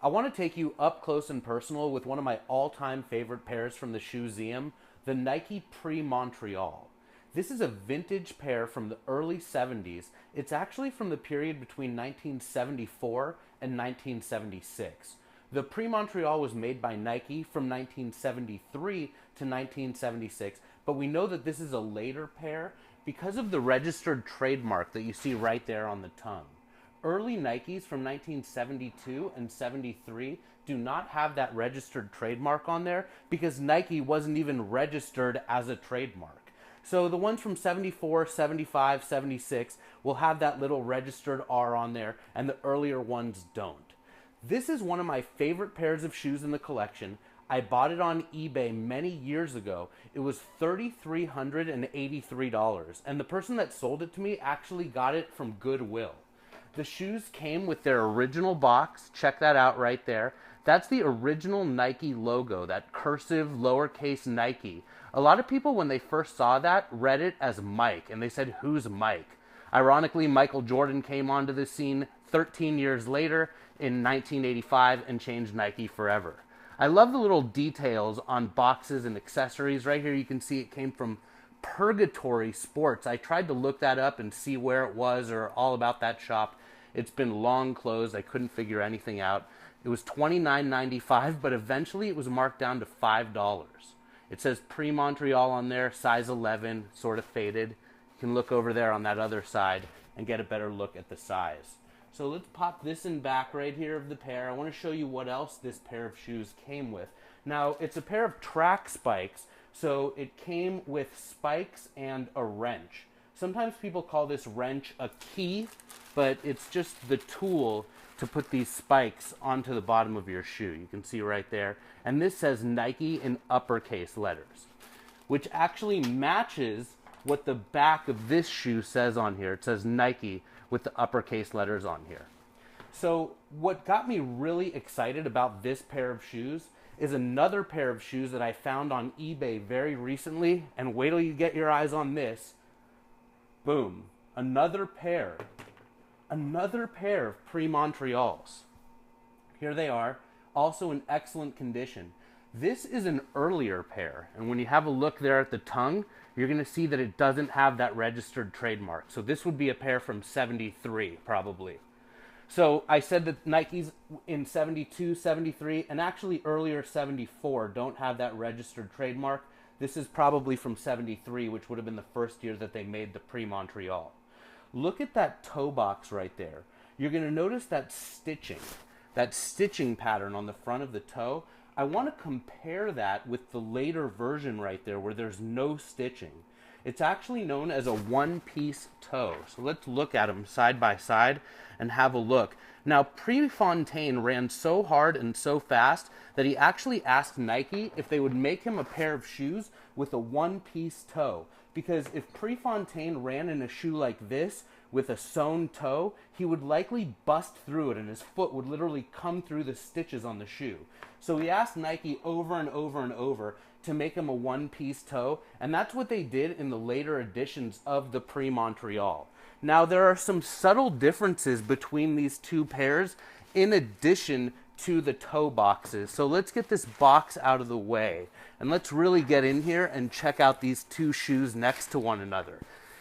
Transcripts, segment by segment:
I want to take you up close and personal with one of my all-time favorite pairs from the ShoeZeum, the Nike Pre-Montreal. This is a vintage pair from the early 70s. It's actually from the period between 1974 and 1976. The Pre-Montreal was made by Nike from 1973 to 1976, but we know that this is a later pair because of the registered trademark that you see right there on the tongue. Early Nikes from 1972 and 73 do not have that registered trademark on there because Nike wasn't even registered as a trademark. So the ones from 74, 75, 76 will have that little registered R on there, and the earlier ones don't. This is one of my favorite pairs of shoes in the collection. I bought it on eBay many years ago. It was $3,383, and the person that sold it to me actually got it from Goodwill. The shoes came with their original box. Check that out right there. That's the original Nike logo, that cursive lowercase Nike. A lot of people, when they first saw that, read it as Mike, and they said, "Who's Mike?" Ironically, Michael Jordan came onto the scene 13 years later in 1985 and changed Nike forever. I love the little details on boxes and accessories. Right here you can see it came from Purgatory Sports. I tried to look that up and see where it was or all about that shop. It's been long closed. I couldn't figure anything out. It was $29.95, but eventually it was marked down to $5. It says Pre-Montreal on there, size 11, sort of faded. You can look over there on that other side and get a better look at the size. So let's pop this in back right here of the pair. I want to show you what else this pair of shoes came with. Now, it's a pair of track spikes, so it came with spikes and a wrench. Sometimes people call this wrench a key, but it's just the tool to put these spikes onto the bottom of your shoe. You can see right there. And this says Nike in uppercase letters, which actually matches what the back of this shoe says on here. It says Nike with the uppercase letters on here. So what got me really excited about this pair of shoes is another pair of shoes that I found on eBay very recently, and wait till you get your eyes on this. Boom, another pair of Pre-Montreals. Here they are, also in excellent condition. This is an earlier pair, and when you have a look there at the tongue, you're going to see that it doesn't have that registered trademark. So this would be a pair from 73, probably. So I said that Nikes in 72, 73, and actually earlier 74 don't have that registered trademark. This is probably from 73, which would have been the first year that they made the Pre-Montreal. Look at that toe box right there. You're going to notice that stitching pattern on the front of the toe. I want to compare that with the later version right there where there's no stitching. It's actually known as a one-piece toe. So let's look at them side by side and have a look. Now, Prefontaine ran so hard and so fast that he actually asked Nike if they would make him a pair of shoes with a one-piece toe. Because if Prefontaine ran in a shoe like this with a sewn toe, he would likely bust through it and his foot would literally come through the stitches on the shoe. So he asked Nike over and over and over to make him a one-piece toe, and that's what they did in the later editions of the Pre-Montreal. Now, there are some subtle differences between these two pairs in addition to the toe boxes. So let's get this box out of the way, and let's really get in here and check out these two shoes next to one another.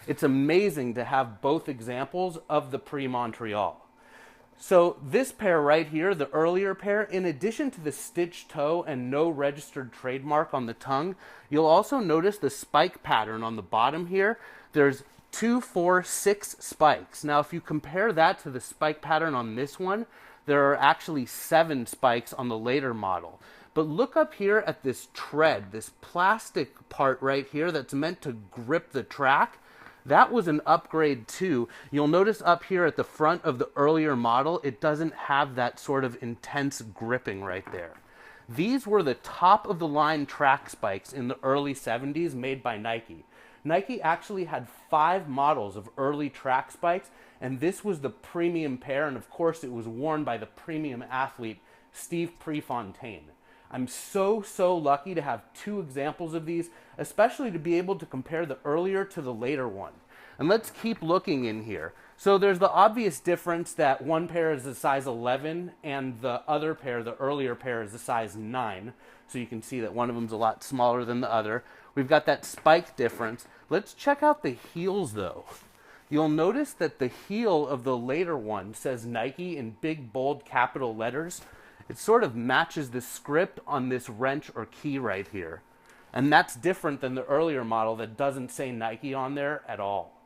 It's amazing to have both examples of the Pre-Montreal. So this pair right here, the earlier pair, in addition to the stitched toe and no registered trademark on the tongue, you'll also notice the spike pattern on the bottom here. There's 2, 4, 6 spikes. Now, if you compare that to the spike pattern on this one, there are actually 7 spikes on the later model. But look up here at this tread, this plastic part right here that's meant to grip the track. That was an upgrade too. You'll notice up here at the front of the earlier model, it doesn't have that sort of intense gripping right there. These were the top of the line track spikes in the early 70s made by Nike. Nike actually had 5 models of early track spikes, and this was the premium pair, and of course it was worn by the premium athlete, Steve Prefontaine. I'm so lucky to have 2 examples of these, especially to be able to compare the earlier to the later one. And let's keep looking in here. So there's the obvious difference that one pair is a size 11 and the other pair, the earlier pair, is a size 9. So you can see that one of them's a lot smaller than the other. We've got that spike difference. Let's check out the heels though. You'll notice that the heel of the later one says Nike in big, bold, capital letters. It sort of matches the script on this wrench or key right here. And that's different than the earlier model that doesn't say Nike on there at all.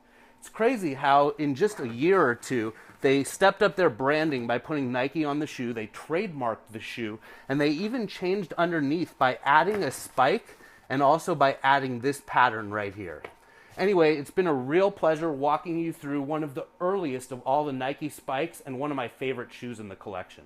It's crazy how in just a year or two, they stepped up their branding by putting Nike on the shoe, they trademarked the shoe, and they even changed underneath by adding a spike and also by adding this pattern right here. Anyway, it's been a real pleasure walking you through one of the earliest of all the Nike spikes and one of my favorite shoes in the collection.